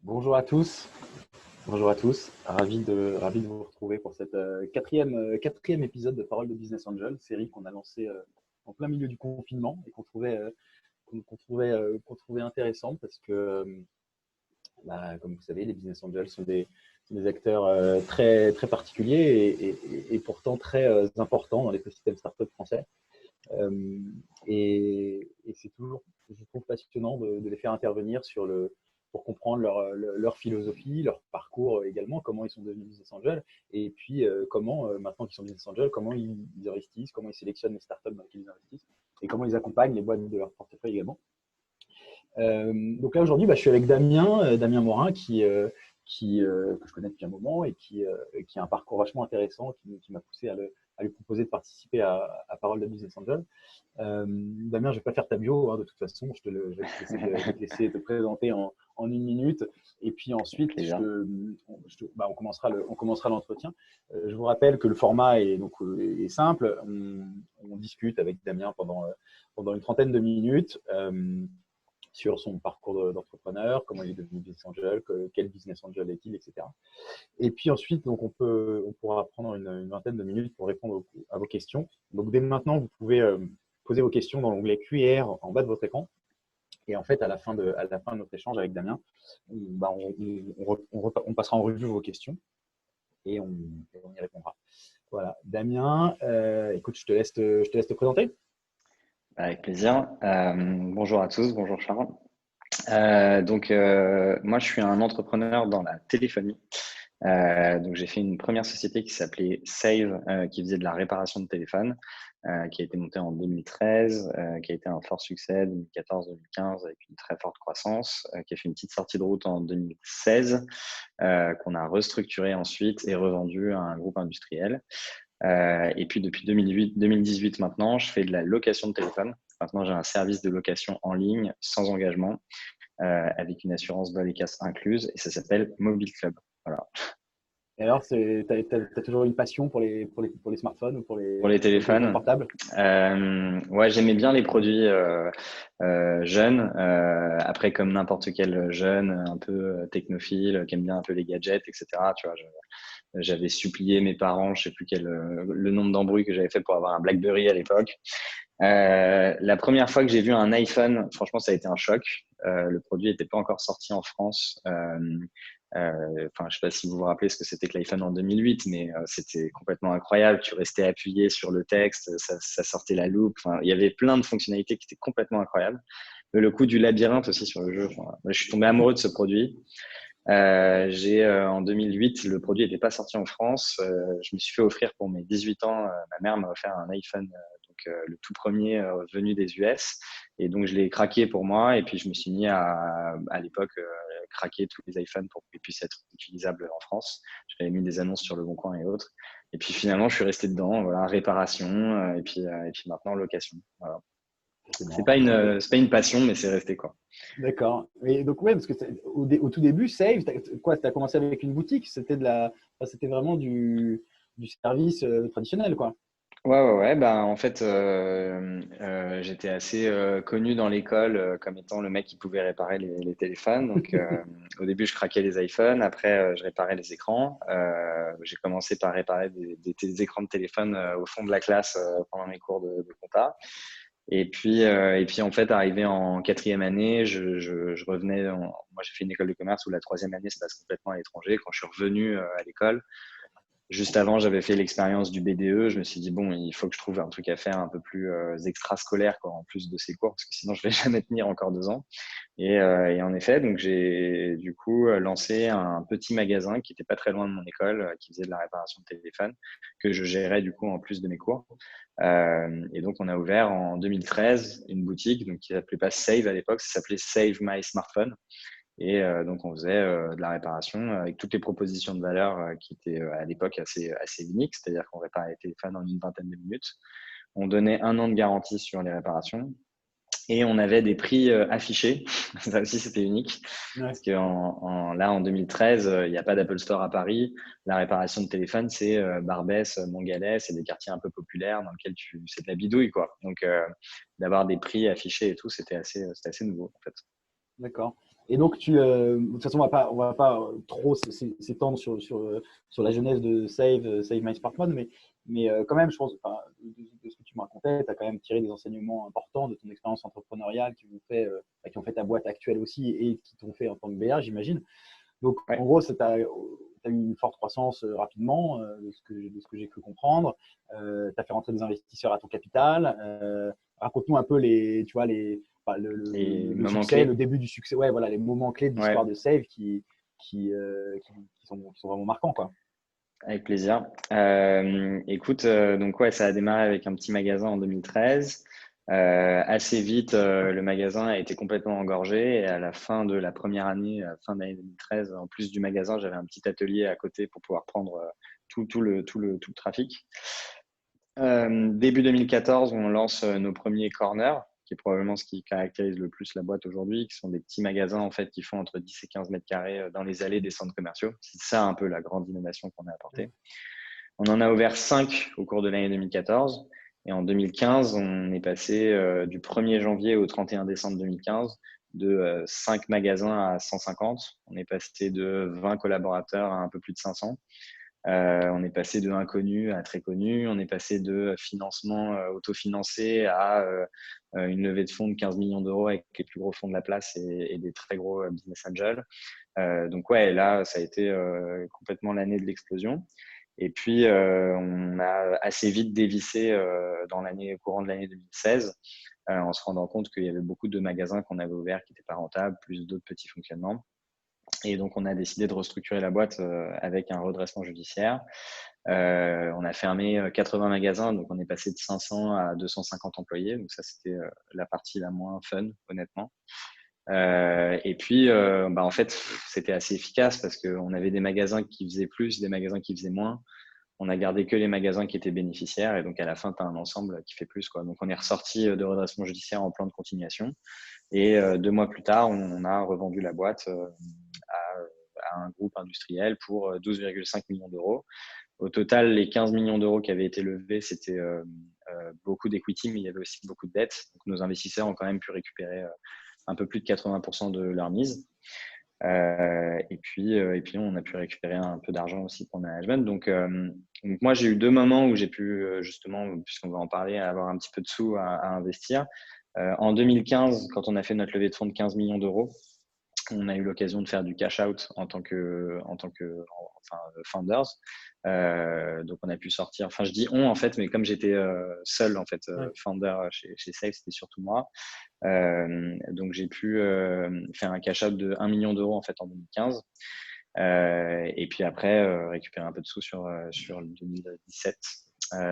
Bonjour à tous. Bonjour à tous. Ravi de vous retrouver pour cette quatrième épisode de Parole de Business Angel, série qu'on a lancée en plein milieu du confinement et qu'on trouvait intéressante parce que, comme vous savez, les Business Angels sont des acteurs très, très particuliers et pourtant très importants dans l'écosystème startup français. Et c'est toujours, je trouve, passionnant de les faire intervenir pour comprendre leur philosophie, leur parcours également, comment ils sont devenus business angels, et puis comment, maintenant qu'ils sont business angels, comment ils investissent, comment ils sélectionnent les startups dans lesquelles ils investissent, et comment ils accompagnent les boîtes de leur portefeuille également. Donc là, aujourd'hui, je suis avec Damien Morin, que je connais depuis un moment et qui a un parcours vachement intéressant, qui m'a poussé à lui proposer de participer à Parole de Business Angel. Damien, je ne vais pas faire ta bio, hein, de toute façon, je vais te laisser te présenter en une minute. Et puis ensuite, Plaisir. on commencera l'entretien. Je vous rappelle que le format est simple. On discute avec Damien pendant une trentaine de minutes sur son parcours d'entrepreneur, comment il est devenu business angel, quel business angel est-il, etc. Et puis ensuite, donc on pourra prendre une vingtaine de minutes pour répondre à vos questions. Donc dès maintenant, vous pouvez poser vos questions dans l'onglet QR en bas de votre écran. Et en fait, à la fin de notre échange avec Damien, on passera en revue vos questions et on y répondra. Voilà. Damien, écoute, je te laisse te présenter. Avec plaisir. Bonjour à tous, bonjour Charles. Moi, je suis un entrepreneur dans la téléphonie. Donc, j'ai fait une première société qui s'appelait Save, qui faisait de la réparation de téléphone, qui a été montée en 2013, qui a été un fort succès 2014-2015 avec une très forte croissance, qui a fait une petite sortie de route en 2016, qu'on a restructuré ensuite et revendu à un groupe industriel. Et puis depuis 2018 maintenant, je fais de la location de téléphone. Maintenant, j'ai un service de location en ligne sans engagement, avec une assurance vol et casse incluse, et ça s'appelle Mobile Club. Voilà. Et alors, t'as toujours une passion pour les smartphones ou pour Pour les les téléphones téléphones, portables? ouais, j'aimais bien les produits jeunes. Après, comme n'importe quel jeune, un peu technophile, qui aime bien un peu les gadgets, etc. Tu vois, j'avais supplié mes parents, je sais plus le nombre d'embrouilles que j'avais fait pour avoir un BlackBerry à l'époque. La première fois que j'ai vu un iPhone, franchement, ça a été un choc. Le produit n'était pas encore sorti en France. Enfin, je sais pas si vous vous rappelez ce que c'était que l'iPhone en 2008, mais c'était complètement incroyable. Tu restais appuyé sur le texte, ça sortait la loupe. Enfin, il y avait plein de fonctionnalités qui étaient complètement incroyables. Le coup du labyrinthe aussi sur le jeu. Enfin, je suis tombé amoureux de ce produit. En 2008, le produit n'était pas sorti en France. Je me suis fait offrir pour mes 18 ans. Ma mère m'a offert un iPhone, le tout premier venu des US. Et donc, je l'ai craqué pour moi. Et puis, je me suis mis à l'époque, craquer tous les iPhones pour qu'ils puissent être utilisables en France. J'avais mis des annonces sur Le Bon Coin et autres. Et puis, finalement, je suis resté dedans. Voilà, réparation, et puis maintenant, location. Voilà. C'est C'est marrant. pas une passion, mais c'est resté, quoi. D'accord. Et donc, ouais, parce que au tout début, Save, t'as commencé avec une boutique, c'était vraiment du service traditionnel, quoi. Ouais. Ben, en fait, j'étais assez connu dans l'école comme étant le mec qui pouvait réparer les téléphones. Donc, au début, je craquais les iPhones. Après, je réparais les écrans. J'ai commencé par réparer des écrans de téléphone au fond de la classe pendant mes cours de compta. Et puis, en fait, arrivé en quatrième année, je revenais. Moi, j'ai fait une école de commerce où la troisième année se passe complètement à l'étranger. Quand je suis revenu à l'école, juste avant, j'avais fait l'expérience du BDE. Je me suis dit, bon, il faut que je trouve un truc à faire un peu plus extrascolaire, quoi, en plus de ces cours, parce que sinon, je vais jamais tenir encore 2 ans. Et en effet, donc j'ai du coup lancé un petit magasin qui était pas très loin de mon école, qui faisait de la réparation de téléphone, que je gérais du coup en plus de mes cours. Et donc, on a ouvert en 2013 une boutique donc, qui s'appelait pas Save à l'époque, ça s'appelait Save My Smartphone. Et donc, on faisait de la réparation avec toutes les propositions de valeur qui étaient à l'époque assez uniques, c'est-à-dire qu'on réparait les téléphones en une vingtaine de minutes. On donnait 1 an de garantie sur les réparations et on avait des prix affichés. Ça aussi, c'était unique. Ouais. Parce que là, en 2013, il n'y a pas d'Apple Store à Paris. La réparation de téléphone, c'est Barbès, Montgalais, c'est des quartiers un peu populaires dans lesquels c'est de la bidouille, quoi. Donc, d'avoir des prix affichés et tout, c'était assez nouveau, en fait. D'accord. Et donc, de toute façon, on va pas trop s'étendre sur la genèse de Save My Smartphone, mais quand même, je pense, enfin, de ce que tu me racontais, tu as quand même tiré des enseignements importants de ton expérience entrepreneuriale qui ont fait ta boîte actuelle aussi et qui t'ont fait en tant que BA, j'imagine. Donc, en Ouais. gros, tu as eu une forte croissance rapidement, de ce que j'ai cru comprendre. Tu as fait rentrer des investisseurs à ton capital. Raconte-nous un peu tu vois, enfin, Les le moments succès, le clés. début du succès. Ouais, voilà, les moments clés de l'histoire Ouais, de Save qui sont vraiment marquants, quoi. avec plaisir. Écoute, donc ouais, ça a démarré avec un petit magasin en 2013. Assez vite, le magasin a été complètement engorgé et à la fin de la première année, fin d'année 2013, en plus du magasin, j'avais un petit atelier à côté pour pouvoir prendre tout le trafic. Début 2014, on lance nos premiers corners, qui est probablement ce qui caractérise le plus la boîte aujourd'hui, qui sont des petits magasins en fait qui font entre 10 et 15 mètres carrés dans les allées des centres commerciaux. C'est ça un peu la grande innovation qu'on a apportée. On en a ouvert 5 au cours de l'année 2014. Et en 2015, on est passé du 1er janvier au 31 décembre 2015 de 5 magasins à 150. On est passé de 20 collaborateurs à un peu plus de 500. On est passé de inconnu à très connu. On est passé de financement autofinancé à une levée de fonds de 15 millions d'euros avec les plus gros fonds de la place et des très gros business angels. Donc ouais, là, ça a été complètement l'année de l'explosion. Et puis, on a assez vite dévissé au courant de l'année 2016, en se rendant compte qu'il y avait beaucoup de magasins qu'on avait ouverts qui n'étaient pas rentables, plus d'autres petits fonctionnements. Et donc, on a décidé de restructurer la boîte avec un redressement judiciaire. On a fermé 80 magasins, donc on est passé de 500 à 250 employés. Donc ça, c'était la partie la moins fun, honnêtement. Et puis, en fait, c'était assez efficace parce qu'on avait des magasins qui faisaient plus, des magasins qui faisaient moins. On a gardé que les magasins qui étaient bénéficiaires et donc à la fin, tu as un ensemble qui fait plus, quoi. Donc, on est ressorti de redressement judiciaire en plan de continuation. Et 2 mois plus tard, on a revendu la boîte à un groupe industriel pour 12,5 millions d'euros. Au total, les 15 millions d'euros qui avaient été levés, c'était beaucoup d'equity, mais il y avait aussi beaucoup de dettes. Donc, nos investisseurs ont quand même pu récupérer un peu plus de 80% de leur mise. Et puis, on a pu récupérer un peu d'argent aussi pour le management. Donc moi, j'ai eu 2 moments où j'ai pu justement, puisqu'on va en parler, avoir un petit peu de sous à investir. En 2015, quand on a fait notre levée de fonds de 15 millions d'euros, on a eu l'occasion de faire du cash out en tant que founders. Donc on a pu sortir. Enfin, je dis on en fait, mais comme j'étais seul en fait founder chez Safe, c'était surtout moi. Donc j'ai pu faire un cash out de 1 million d'euros en fait en 2015. Et puis après récupérer un peu de sous sur 2017.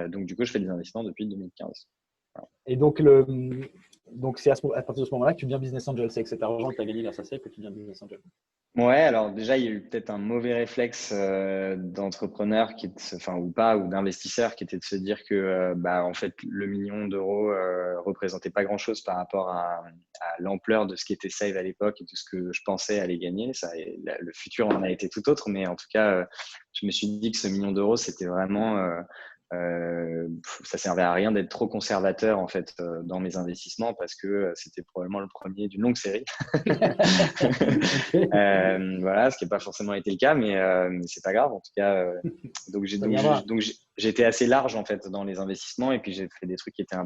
Donc du coup, je fais des investissements depuis 2015. Voilà. Et donc c'est à partir de ce moment-là que tu deviens business angel. C'est avec cet argent que tu as gagné grâce à Save que tu deviens business angel. Ouais, alors déjà, il y a eu peut-être un mauvais réflexe d'entrepreneur ou pas, ou d'investisseur qui était de se dire que en fait, le million d'euros représentait pas grand-chose par rapport à l'ampleur de ce qui était Save à l'époque et de ce que je pensais aller gagner. Le futur en a été tout autre, mais en tout cas, je me suis dit que ce million d'euros, c'était vraiment ça servait à rien d'être trop conservateur en fait dans mes investissements parce que c'était probablement le premier d'une longue série. Okay. Voilà, ce qui n'a pas forcément été le cas, mais c'est pas grave en tout cas. Donc j'ai été assez large en fait dans les investissements et puis j'ai fait des trucs qui étaient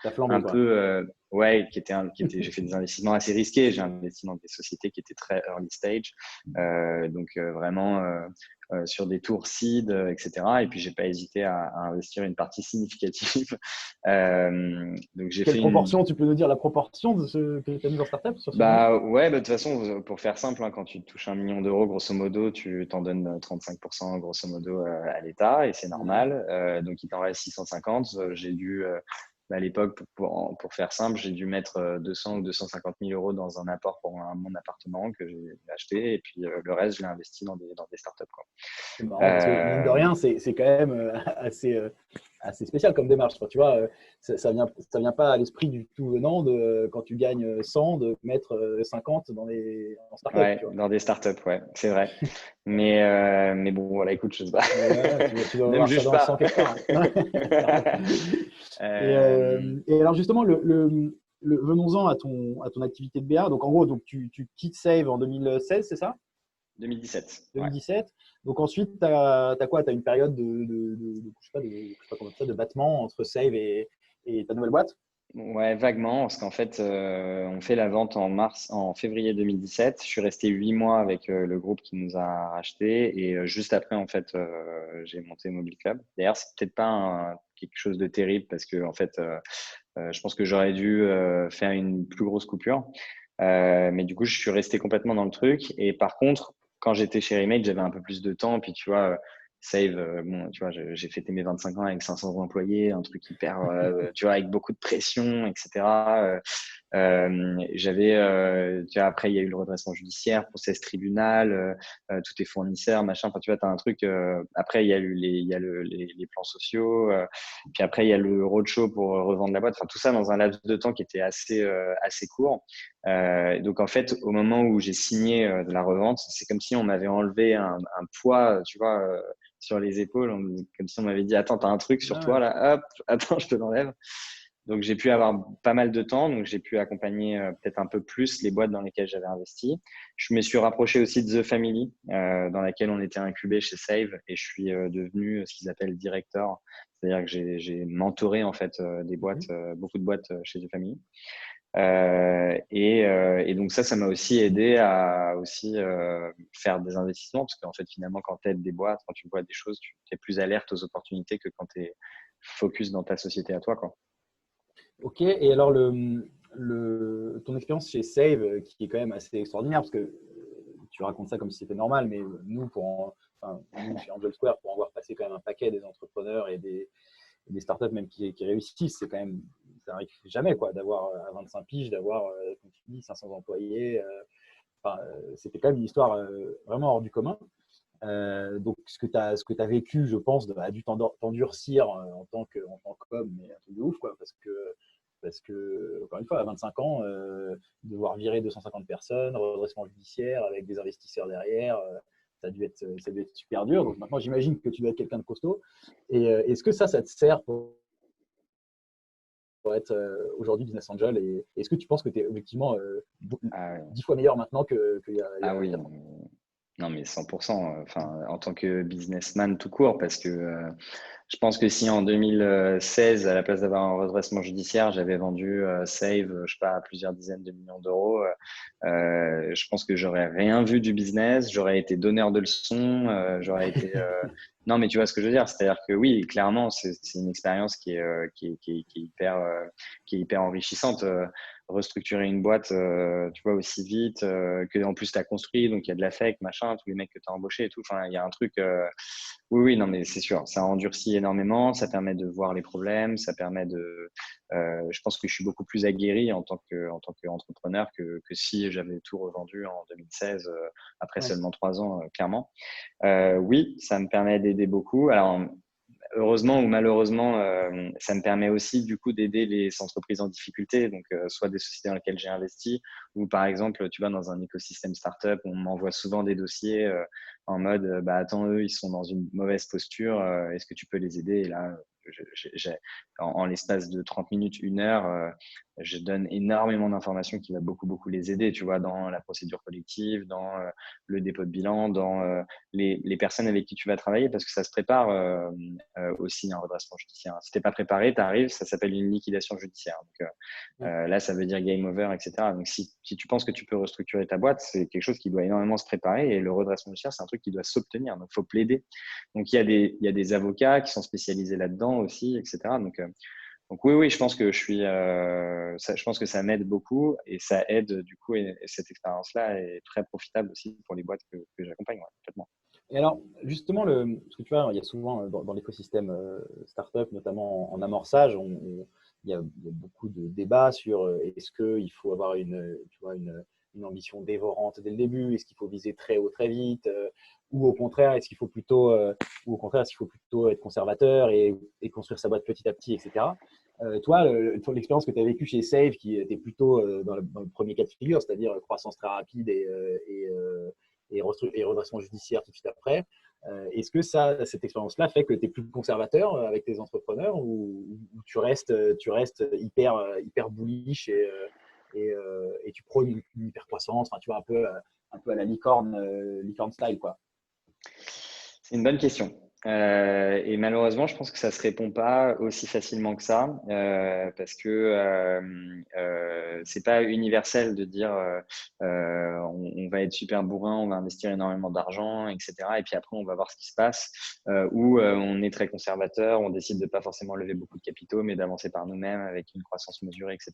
T'as flambé, quoi. Ouais, j'ai fait des investissements assez risqués. J'ai investi dans des sociétés qui étaient très early stage, donc vraiment sur des tours seed, etc. Et puis j'ai pas hésité à investir une partie significative. Donc j'ai Quelle fait proportion, tu peux nous dire la proportion de ce que tu as mis dans Startup sur ce moment-là? Ouais, de toute façon, pour faire simple, hein, quand tu touches 1 million d'euros, grosso modo, tu t'en donnes 35% grosso modo à l'État et c'est normal. Donc il t'en reste 650. J'ai dû à l'époque, pour faire simple, j'ai dû mettre 200 ou 250 000 euros dans un apport pour mon appartement que j'ai acheté et puis le reste, je l'ai investi dans des startups, quoi. C'est marrant parce que mine de rien, c'est quand même assez spécial comme démarche. Enfin, tu vois, ça vient pas à l'esprit du tout venant de quand tu gagnes 100 de mettre 50 en startup. Ouais, Tu vois. dans des startups, ouais, c'est vrai. Mais bon, voilà, écoute, je sais pas. Mais ouais, tu dois Ne me avoir ça juge dans le sang pas. quelque part. Hein. Et alors justement, venons-en à ton activité de BA. Donc, en gros, donc, tu quittes Save en 2016, c'est ça? 2017. Ouais. 2017. Donc, ensuite, tu as quoi? Tu as une période je sais pas comment ça, de battement entre Save et ta nouvelle boîte? Ouais, vaguement, parce qu'en fait, on fait la vente en février 2017. Je suis resté 8 mois avec le groupe qui nous a racheté et juste après, en fait, j'ai monté Mobile Club. D'ailleurs, c'est peut-être pas quelque chose de terrible parce que, en fait, je pense que j'aurais dû faire une plus grosse coupure. Mais du coup, je suis resté complètement dans le truc. Et par contre, quand j'étais chez Remake, j'avais un peu plus de temps. Puis tu vois, Save, bon, tu vois, j'ai fêté mes 25 ans avec 500 employés, un truc hyper, tu vois, avec beaucoup de pression, etc. Tu vois, après, il y a eu le redressement judiciaire, procès tribunal, tous tes fournisseurs, machin. Enfin, tu vois, tu as un truc. Après, il y a eu les plans sociaux. Puis après, il y a le roadshow pour revendre la boîte. Enfin, tout ça dans un laps de temps qui était assez court. Donc, en fait, au moment où j'ai signé de la revente, c'est comme si on m'avait enlevé un poids, tu vois, sur les épaules, comme si on m'avait dit, attends, t'as un truc sur Ah toi ouais. là, hop, attends, je te l'enlève. Donc, j'ai pu avoir pas mal de temps. Donc, j'ai pu accompagner peut-être un peu plus les boîtes dans lesquelles j'avais investi. Je me suis rapproché aussi de The Family, dans laquelle on était incubé chez Save, et je suis devenu ce qu'ils appellent directeur. C'est-à-dire que j'ai mentoré en fait des boîtes, beaucoup de boîtes chez The Family. Et donc ça m'a aussi aidé à aussi faire des investissements parce qu'en fait finalement quand tu aides des boîtes, quand tu vois des choses, tu es plus alerte aux opportunités que quand tu es focus dans ta société à toi, quoi. Ok, et alors ton expérience chez Save, qui est quand même assez extraordinaire, parce que tu racontes ça comme si c'était normal, mais nous, chez Angel Square, pour en voir passer quand même un paquet des entrepreneurs et des startups même qui réussissent, c'est quand même, ça n'arrive jamais quoi, d'avoir à 25 piges, d'avoir, comme tu dis, 500 employés. C'était quand même une histoire vraiment hors du commun. Donc, ce que tu as vécu, je pense, a dû t'endurcir en tant qu'homme, mais un truc de ouf, quoi, parce que, encore une fois, à 25 ans, devoir virer 250 personnes, redressement judiciaire avec des investisseurs derrière, ça a dû être super dur. Donc maintenant, j'imagine que tu dois être quelqu'un de costaud. Et est-ce que ça te sert pour être aujourd'hui business angel? Et est-ce que tu penses que tu es objectivement Ah, 10 fois meilleur maintenant qu'il ah y oui, a 4 ans? non mais 100%. Enfin, en tant que businessman tout court, parce que je pense que si en 2016, à la place d'avoir un redressement judiciaire, j'avais vendu Save, je sais pas, à plusieurs dizaines de millions d'euros, je pense que j'aurais rien vu du business, j'aurais été donneur de leçons, j'aurais été. Non, mais tu vois ce que je veux dire, c'est-à-dire que oui, clairement, c'est une expérience qui est hyper enrichissante. Restructurer une boîte, tu vois, aussi vite, que en plus tu as construit, donc il y a de l'affect, machin, tous les mecs que tu as embauchés et tout. Enfin, il y a un truc. Oui, oui, non, mais c'est sûr, ça endurcit énormément, ça permet de voir les problèmes, ça permet de. Je pense que je suis beaucoup plus aguerri en tant qu'entrepreneur que si j'avais tout revendu en 2016, après Ouais. seulement 3 ans, clairement. Oui, ça me permet d'aider beaucoup. Alors, heureusement ou malheureusement, ça me permet aussi du coup d'aider les entreprises en difficulté, donc soit des sociétés dans lesquelles j'ai investi, ou par exemple, tu vois, dans un écosystème startup, on m'envoie souvent des dossiers en mode, bah attends, eux, ils sont dans une mauvaise posture, est-ce que tu peux les aider? Et là, en l'espace de 30 minutes, 1 heure, je donne énormément d'informations qui va beaucoup, beaucoup les aider, tu vois, dans la procédure collective, dans le dépôt de bilan, dans les personnes avec qui tu vas travailler, parce que ça se prépare aussi un redressement judiciaire. Si t'es pas préparé, tu arrives, ça s'appelle une liquidation judiciaire. Donc là, ça veut dire game over, etc. Donc si tu penses que tu peux restructurer ta boîte, c'est quelque chose qui doit énormément se préparer et le redressement judiciaire, c'est un truc qui doit s'obtenir. Donc il faut plaider. Donc il y a des avocats qui sont spécialisés là-dedans aussi, etc. Donc oui, oui, je pense que je pense que ça m'aide beaucoup et ça aide du coup et cette expérience-là est très profitable aussi pour les boîtes que j'accompagne, ouais, complètement. Et alors, justement, parce que tu vois, il y a souvent dans l'écosystème startup, notamment en amorçage, il y a beaucoup de débats sur est-ce qu'il faut avoir tu vois, une ambition dévorante dès le début, est-ce qu'il faut viser très haut très vite, ou au contraire, ou au contraire, est-ce qu'il faut plutôt être conservateur et construire sa boîte petit à petit, etc. Toi, l'expérience que tu as vécue chez Save, qui était plutôt dans le premier cas de figure, c'est-à-dire croissance très rapide et redressement judiciaire tout de suite après. Est-ce que cette expérience-là fait que tu es plus conservateur avec tes entrepreneurs ou tu restes hyper bullish et tu prônes une hyper croissance, enfin, tu vois, un peu à la licorne style, quoi. C'est une bonne question. Et malheureusement, je pense que ça se répond pas aussi facilement que ça, parce que c'est pas universel de dire on va être super bourrin, on va investir énormément d'argent, etc. Et puis après, on va voir ce qui se passe, ou on est très conservateur, on décide de pas forcément lever beaucoup de capitaux, mais d'avancer par nous-mêmes avec une croissance mesurée, etc.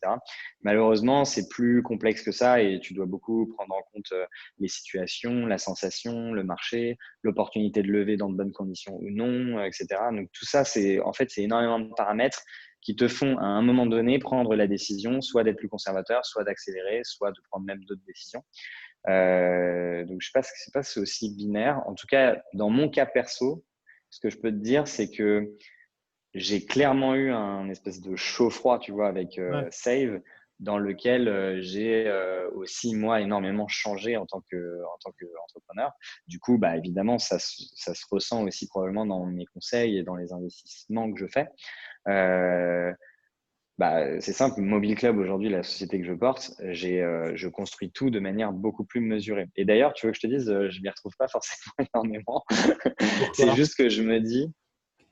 Malheureusement, c'est plus complexe que ça et tu dois beaucoup prendre en compte les situations, la sensation, le marché, l'opportunité de lever dans de bonnes conditions ou non, etc. Donc tout ça, c'est énormément de paramètres qui te font à un moment donné prendre la décision soit d'être plus conservateur, soit d'accélérer, soit de prendre même d'autres décisions. Donc je sais pas si c'est aussi binaire. En tout cas, dans mon cas perso, ce que je peux te dire, c'est que j'ai clairement eu un espèce de chaud-froid, tu vois, avec Ouais. Save, dans lequel j'ai aussi, moi, énormément changé en tant qu'entrepreneur. Du coup, bah, évidemment, ça se ressent aussi probablement dans mes conseils et dans les investissements que je fais. Bah, c'est simple, Mobile Club, aujourd'hui, la société que je porte, je construis tout de manière beaucoup plus mesurée. Et d'ailleurs, tu veux que je te dise, je ne m'y retrouve pas forcément énormément. C'est Pourquoi? juste que je me dis,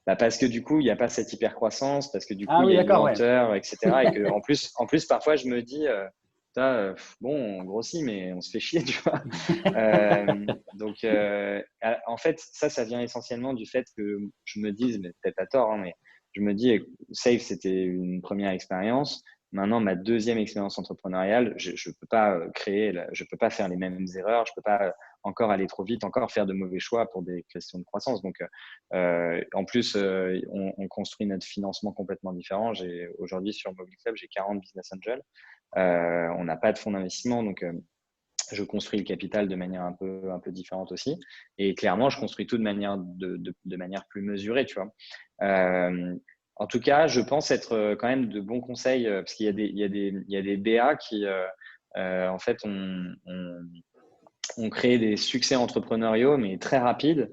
bah parce que du coup, il n'y a pas cette hyper-croissance, parce que du coup, Ah il y oui, a une d'accord, ouais. lenteur, etc. Et que en plus, parfois, je me dis, bon, on grossit, mais on se fait chier, tu vois. Donc, en fait, ça vient essentiellement du fait que je me dise, mais peut-être à tort, hein, mais je me dis, Safe, c'était une première expérience. Maintenant, ma deuxième expérience entrepreneuriale, je ne peux pas je peux pas faire les mêmes erreurs, je peux pas encore aller trop vite, encore faire de mauvais choix pour des questions de croissance. Donc, en plus, on construit notre financement complètement différent. Aujourd'hui, sur Mobile Club, j'ai 40 business angels. On n'a pas de fonds d'investissement, donc je construis le capital de manière un peu différente aussi. Et clairement, je construis tout de manière plus mesurée, tu vois. En tout cas, je pense être quand même de bons conseils parce qu'il y a des BA qui, en fait, ont créé des succès entrepreneuriaux, mais très rapides,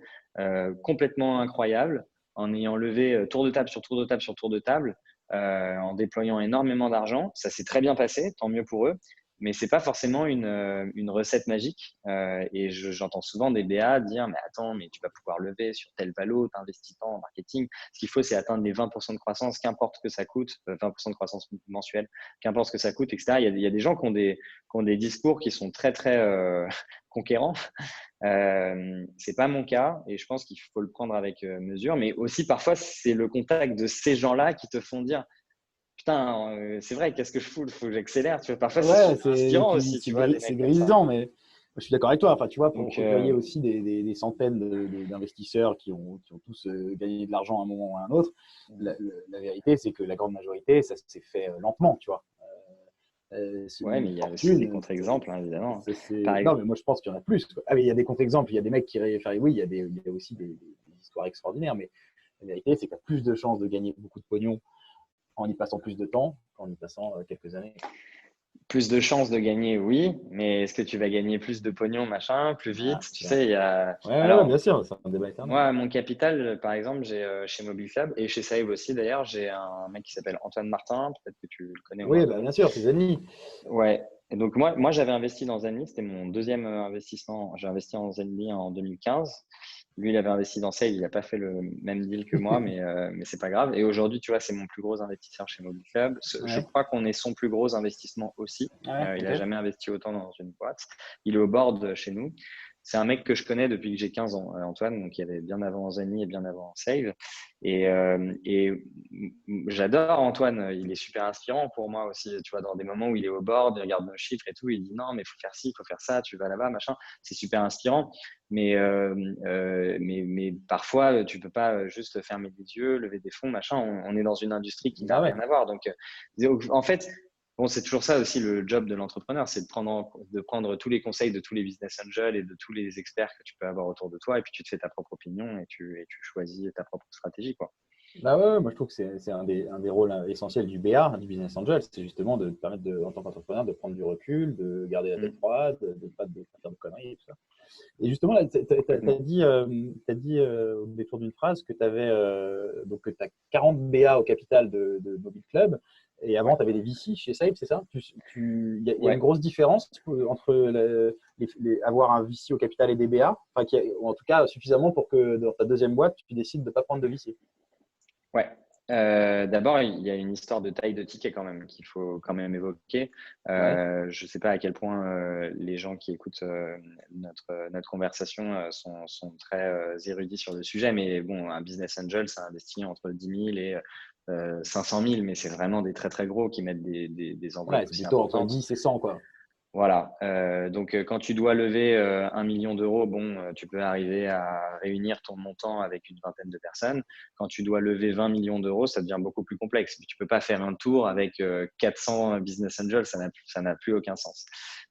complètement incroyables, en ayant levé tour de table sur tour de table sur tour de table, en déployant énormément d'argent. Ça s'est très bien passé, tant mieux pour eux. Mais c'est pas forcément une recette magique. Et j'entends souvent des BA dire, mais attends, mais tu vas pouvoir lever sur tel valo, t'investis pas en marketing. Ce qu'il faut, c'est atteindre les 20% de croissance, qu'importe que ça coûte, 20% de croissance mensuelle, qu'importe ce que ça coûte, etc. Il y a des gens qui ont des discours qui sont très, très conquérants. C'est pas mon cas et je pense qu'il faut le prendre avec mesure. Mais aussi, parfois, c'est le contact de ces gens-là qui te font dire putain, c'est vrai, qu'est-ce que je fous? Il faut que j'accélère. Tu vois, parfois, c'est Ouais, super inspirant aussi, tu vois, des c'est mecs comme ça. grisant, mais je suis d'accord avec toi. Enfin, tu vois, pour Donc, côtoyer aussi des centaines d'investisseurs qui ont tous gagné de l'argent à un moment ou à un autre, la vérité, c'est que la grande majorité, ça s'est fait lentement, tu vois. ouais, Une mais il y a aussi des fortune, contre-exemples, hein, évidemment. non, mais moi, je pense qu'il y en a plus, quoi. Ah, mais il y a des contre-exemples, il y a des mecs qui, enfin, oui, il y a aussi des histoires extraordinaires, mais la vérité, c'est qu'il y a plus de chances de gagner beaucoup de pognon en y passant plus de temps qu'en y passant quelques années. Plus de chances de gagner, oui, mais est-ce que tu vas gagner plus de pognon, machin, plus Ah, vite? Tu c'est un- sais, il y a. Ouais, ouais, bien Alors, sûr, c'est un débat éternel. moi, mon capital, par exemple, j'ai chez Mobile Club et chez Save aussi, d'ailleurs, j'ai un mec qui s'appelle Antoine Martin, peut-être que tu le connais au moins Oui, de bah, nom. bien sûr, ses amis. Ouais. Et donc moi j'avais investi dans Zenly, c'était mon deuxième investissement. J'ai investi en Zenly en 2015. Lui, il avait investi dans Sale, il n'a pas fait le même deal que moi, mais c'est pas grave. Et aujourd'hui, tu vois, c'est mon plus gros investisseur chez Mobile Club. Je Ouais, crois qu'on est son plus gros investissement aussi. ouais, Il ok. n'a jamais investi autant dans une boîte. Il est au board chez nous. C'est un mec que je connais depuis que j'ai 15 ans, Antoine, donc il y avait bien avant Zenly et bien avant Save. Et j'adore Antoine, il est super inspirant pour moi aussi, tu vois, dans des moments où il est au board, il regarde nos chiffres et tout, il dit non, mais il faut faire ci, il faut faire ça, tu vas là-bas, machin. C'est super inspirant. Mais parfois, tu peux pas juste fermer les yeux, lever des fonds, machin. On est dans une industrie qui n'a Bah ouais. rien à voir. Donc, en fait, bon, c'est toujours ça aussi le job de l'entrepreneur, c'est de prendre tous les conseils de tous les business angels et de tous les experts que tu peux avoir autour de toi, et puis tu te fais ta propre opinion et tu choisis ta propre stratégie, quoi. Bah ouais, moi je trouve que c'est un des rôles essentiels du BA, du Business Angel, c'est justement de te permettre en tant qu'entrepreneur de prendre du recul, de garder la tête Mm, froide, de pas faire de conneries et tout ça. Et justement, là, tu complètement. as dit au détour d'une phrase que tu avais donc que as 40 BA au capital de Mobile Club. Et avant, Ouais. tu avais des VC chez Save, c'est ça? Il y a une Ouais. grosse différence entre avoir un VC au capital et des BA, enfin, ou en tout cas suffisamment pour que dans ta deuxième boîte, tu décides de ne pas prendre de VC. Ouais. D'abord, il y a une histoire de taille de ticket quand même qu'il faut quand même évoquer. Ouais. Je ne sais pas à quel point les gens qui écoutent notre conversation sont très érudits sur le sujet, mais bon, un business angel, ça investit entre 10 000 et 500 000, mais c'est vraiment des très très gros qui mettent des enveloppes Ouais, c'est aussi plutôt entre importantes. 10 et 100, quoi. Voilà. Donc, quand tu dois lever 1 million d'euros, bon, tu peux arriver à réunir ton montant avec une vingtaine de personnes. Quand tu dois lever 20 millions d'euros, ça devient beaucoup plus complexe. Tu peux pas faire un tour avec 400 business angels, ça n'a plus aucun sens.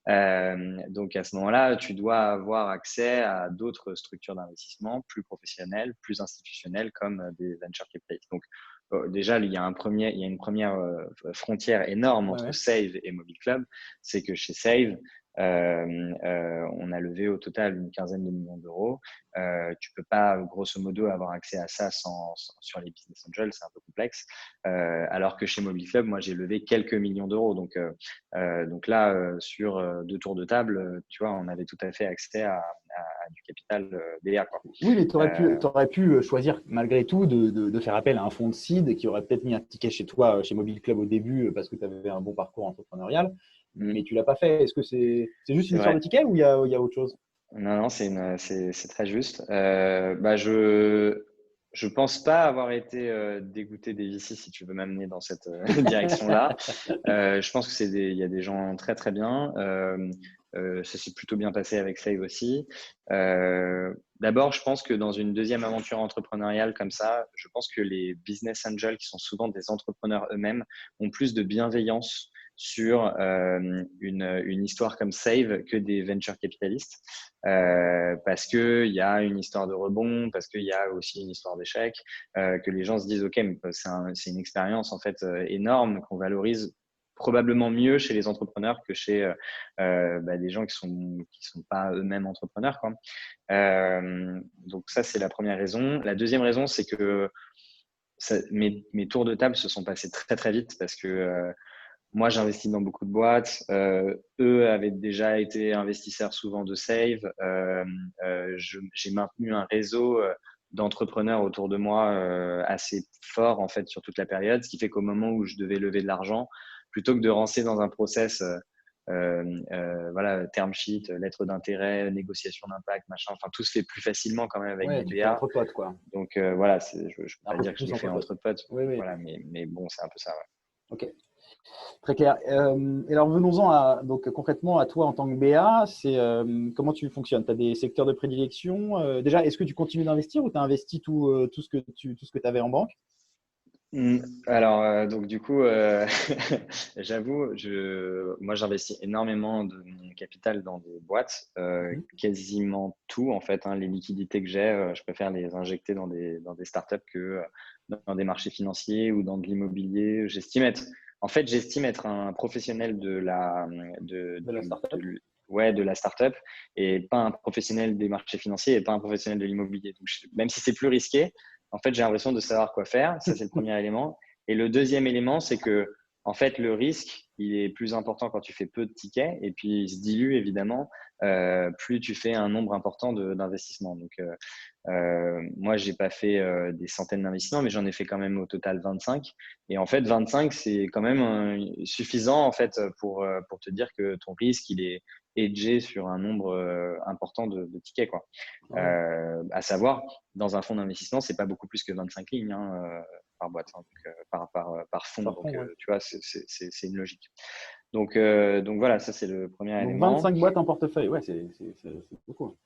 Donc, à ce moment-là, tu dois avoir accès à d'autres structures d'investissement plus professionnelles, plus institutionnelles, comme des venture capitalists. Donc, déjà, il y a une première frontière énorme Ouais, entre ouais. Save et Mobile Club, c'est que chez Save, on a levé au total une quinzaine de millions d'euros. Tu peux pas, grosso modo, avoir accès à ça sur les business angels, c'est un peu complexe. Alors que chez Mobile Club, moi, j'ai levé quelques millions d'euros. Donc là, sur deux tours de table, tu vois, on avait tout à fait accès à du capital BA, quoi. Oui, mais tu Euh, aurais pu choisir malgré tout de faire appel à un fonds de seed qui aurait peut-être mis un ticket chez toi, chez Mobile Club au début, parce que tu avais un bon parcours entrepreneurial, mais tu l'as pas fait. Est-ce que c'est juste une c'est histoire de vrai. ticket ou il y a autre chose? Non, non, c'est très juste. Je pense pas avoir été dégoûté des VC, si tu veux m'amener dans cette direction-là. Je pense que il y a des gens très très bien. Ça s'est plutôt bien passé avec Save aussi. D'abord, je pense que dans une deuxième aventure entrepreneuriale comme ça, je pense que les business angels, qui sont souvent des entrepreneurs eux-mêmes, ont plus de bienveillance sur une histoire comme Save que des venture capitalistes, parce qu'il y a une histoire de rebond, parce qu'il y a aussi une histoire d'échec, que les gens se disent, OK, mais c'est une expérience en fait énorme qu'on valorise probablement mieux chez les entrepreneurs que chez des gens qui sont pas eux-mêmes entrepreneurs, quoi. Donc ça, c'est la première raison. La deuxième raison, c'est que mes tours de table se sont passés très très vite parce que moi, j'investis dans beaucoup de boîtes. Eux avaient déjà été investisseurs souvent de Save. J'ai maintenu un réseau d'entrepreneurs autour de moi assez fort en fait sur toute la période, ce qui fait qu'au moment où je devais lever de l'argent, plutôt que de rentrer dans un process, voilà, term sheet, lettre d'intérêt, négociation d'impact, machin, enfin tout se fait plus facilement quand même avec Ouais, des tu fais BA. entre potes, quoi. Donc voilà, je ne peux Un pas peu dire que je plus l'ai fait entre potes. entre potes, Oui, oui, voilà, mais bon, c'est un peu ça. Ouais. ok. Très clair. Et alors venons-en donc concrètement à toi en tant que BA, comment tu fonctionnes? Tu as des secteurs de prédilection? Déjà, est-ce que tu continues d'investir ou tu as investi tout ce que tu avais en banque? Alors, donc du coup, j'avoue, moi j'investis énormément de mon capital dans des boîtes, Mhm. quasiment tout en fait, hein. Les liquidités que j'ai, je préfère les injecter dans des startups que dans des marchés financiers ou dans de l'immobilier. J'estime être un professionnel De la startup? ouais, de la startup et pas un professionnel des marchés financiers et pas un professionnel de l'immobilier. Donc, même si c'est plus risqué, en fait, j'ai l'impression de savoir quoi faire. Ça, c'est le premier élément. Et le deuxième élément, c'est que, en fait, le risque, il est plus important quand tu fais peu de tickets et puis il se dilue évidemment plus tu fais un nombre important d'investissements. Donc, moi, j'ai pas fait des centaines d'investissements, mais j'en ai fait quand même au total 25. Et en fait, 25, c'est quand même suffisant en fait pour te dire que ton risque, il est hedgé sur un nombre important de tickets, quoi. Ouais. À savoir, dans un fonds d'investissement, c'est pas beaucoup plus que 25 lignes hein, par boîte, hein, donc, par fonds. Par Donc, contre, ouais. tu vois, c'est une logique. Donc voilà, ça c'est le premier Donc élément. 25 boîtes en portefeuille, ouais, c'est beaucoup.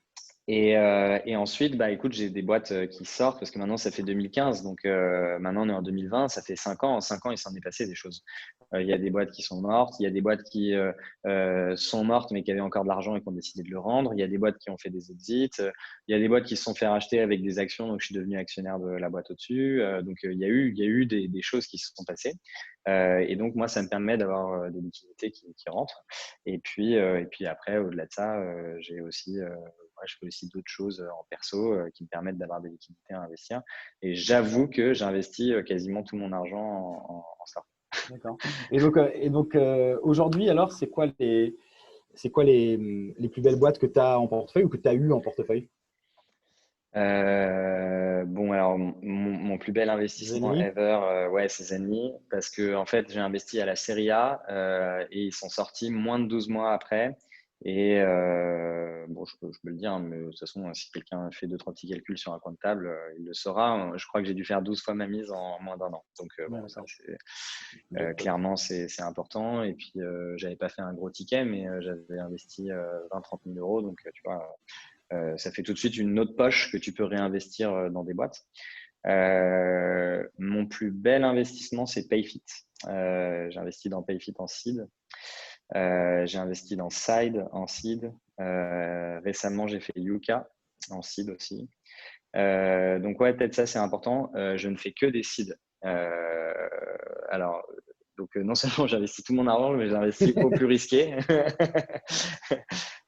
Et ensuite, bah, écoute, j'ai des boîtes qui sortent parce que maintenant, ça fait 2015. Donc, maintenant, on est en 2020. Ça fait 5 ans. En 5 ans, il s'en est passé des choses. Il y a des boîtes qui sont mortes. Il y a des boîtes qui sont mortes, mais qui avaient encore de l'argent et qui ont décidé de le rendre. Il y a des boîtes qui ont fait des exits. Il y a des boîtes qui se sont fait racheter avec des actions. Donc, je suis devenu actionnaire de la boîte au-dessus. Donc, il y a eu des choses qui se sont passées. Et donc, moi, ça me permet d'avoir des liquidités qui rentrent. Et puis après, au-delà de ça, j'ai aussi je fais aussi d'autres choses en perso qui me permettent d'avoir des liquidités à investir. Et j'avoue que j'investis quasiment tout mon argent en start. D'accord. Et donc aujourd'hui, alors, c'est quoi les plus belles boîtes que tu as en portefeuille ou que tu as eu en portefeuille? Bon, alors, mon plus bel investissement Zenly? ever, ouais, c'est Zenly, parce que en fait, j'ai investi à la Serie A et ils sont sortis moins de 12 mois après. Et bon, je peux le dire, hein, mais de toute façon, si quelqu'un fait deux, trois petits calculs sur un coin de table, il le saura. Je crois que j'ai dû faire 12 fois ma mise en moins d'un an. Donc, Ouais, bon, ça, d'accord. c'est Belle boîte. clairement, c'est important. Et puis, j'avais pas fait un gros ticket, mais j'avais investi 20-30 000 euros. Donc, tu vois, ça fait tout de suite une autre poche que tu peux réinvestir dans des boîtes. Mon plus bel investissement, c'est Payfit. J'ai investi dans Payfit en seed. J'ai investi dans Side en seed. Récemment, j'ai fait Yuka en seed aussi. Donc ouais, peut-être ça c'est important. Je ne fais que des seeds. Alors, donc non seulement j'investis tout mon argent, mais j'investis au plus risqué.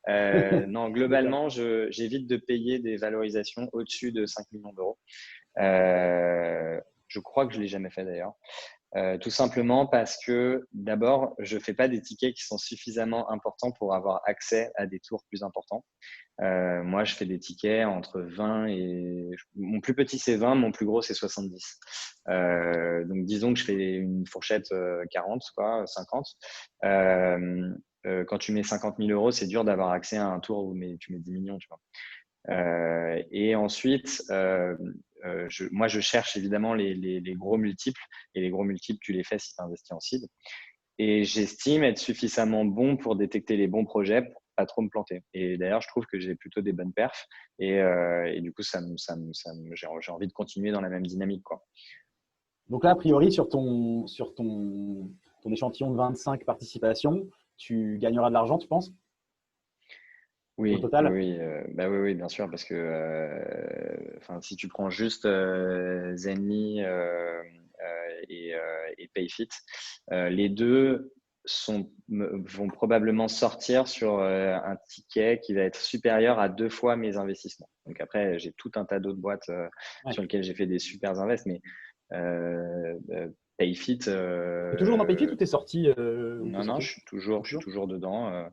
Non, D'accord. globalement, j'évite de payer des valorisations au-dessus de 5 millions d'euros. Je crois que je l'ai jamais fait d'ailleurs. Tout simplement parce que d'abord, je fais pas des tickets qui sont suffisamment importants pour avoir accès à des tours plus importants. Moi, je fais des tickets entre 20 et… Mon plus petit, c'est 20, mon plus gros, c'est 70. Donc, disons que je fais une fourchette 40, quoi, 50. Quand tu mets 50 000 euros, c'est dur d'avoir accès à un tour où tu mets 10 millions, tu vois. Et ensuite, moi, je cherche évidemment les gros multiples. Et les gros multiples, tu les fais si tu investis en seed. Et j'estime être suffisamment bon pour détecter les bons projets pour pas trop me planter. Et d'ailleurs, je trouve que j'ai plutôt des bonnes perfs. Et du coup, j'ai envie de continuer dans la même dynamique, quoi. Donc là, a priori, ton échantillon de 25 participations, tu gagneras de l'argent, tu penses, au Oui, oui, total? oui, bah oui, oui, bien sûr, parce que enfin, si tu prends juste Zenly et Payfit, les deux vont probablement sortir sur un ticket qui va être supérieur à 2 fois mes investissements. Donc après, j'ai tout un tas d'autres boîtes Ouais. sur lesquelles j'ai fait des super invests, mais Payfit, Tu es toujours dans Payfit ou tu es sorti, non, non, je suis toujours? toujours dedans.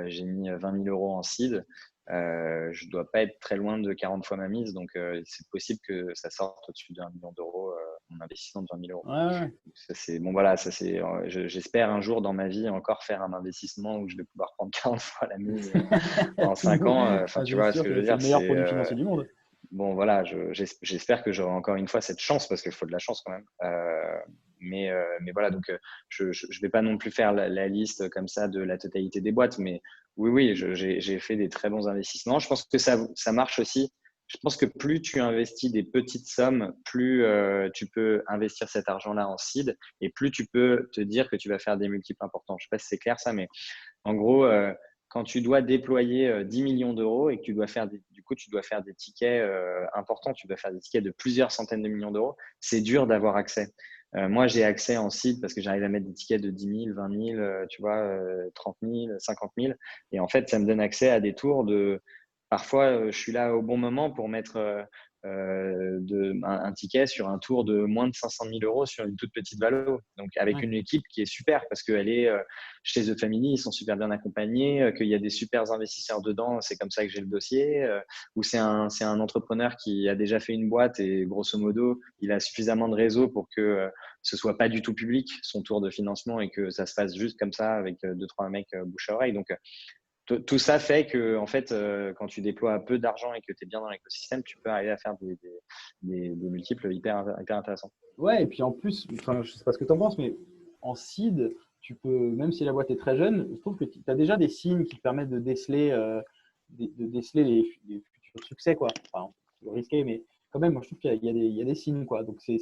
J'ai mis 20 000 euros en seed. Je ne dois pas être très loin de 40 fois ma mise, donc c'est possible que ça sorte au-dessus d'1 million d'euros, mon investissement de 20 000 euros. Ouais, ouais. Ça, c'est bon, voilà, ça c'est. J'espère un jour dans ma vie encore faire un investissement où je vais pouvoir prendre 40 fois la mise en Tout le 5 monde. ans. Enfin, Ah, tu c'est vois ce sûr que je veux que c'est le dire, meilleur c'est produit financier du monde. bon, voilà, j'espère que j'aurai encore une fois cette chance parce qu'il faut de la chance quand même. Mais voilà, donc je ne vais pas non plus faire la liste comme ça de la totalité des boîtes, mais oui, oui, j'ai fait des très bons investissements. Je pense que ça marche aussi. Je pense que plus tu investis des petites sommes, plus tu peux investir cet argent-là en seed et plus tu peux te dire que tu vas faire des multiples importants. Je ne sais pas si c'est clair ça, mais en gros, quand tu dois déployer 10 millions d'euros et que tu dois faire du coup, tu dois faire des tickets importants, tu dois faire des tickets de plusieurs centaines de millions d'euros, c'est dur d'avoir accès. Moi, j'ai accès en site parce que j'arrive à mettre des tickets de 10 000, 20 000, tu vois, 30 000, 50 000. Et en fait, ça me donne accès à des tours de… Parfois, je suis là au bon moment pour mettre un ticket sur un tour de moins de 500 000 euros sur une toute petite valo. Donc, avec Ouais. une équipe qui est super parce qu'elle est chez The Family, ils sont super bien accompagnés, qu'il y a des super investisseurs dedans. C'est comme ça que j'ai le dossier. Ou c'est un entrepreneur qui a déjà fait une boîte et grosso modo, il a suffisamment de réseau pour que ce soit pas du tout public, son tour de financement, et que ça se fasse juste comme ça avec deux, trois mecs bouche à oreille. Donc, tout ça fait que, en fait, quand tu déploies peu d'argent et que tu es bien dans l'écosystème, tu peux arriver à faire des multiples hyper intéressants. Ouais, et puis en plus, enfin, je sais pas ce que tu en penses, mais en seed, tu peux, même si la boîte est très jeune, je trouve que tu as déjà des signes qui te permettent de déceler sur succès, quoi. Enfin, c'est risqué, mais quand même, moi, je trouve qu'il y a des signes, quoi. Donc, c'est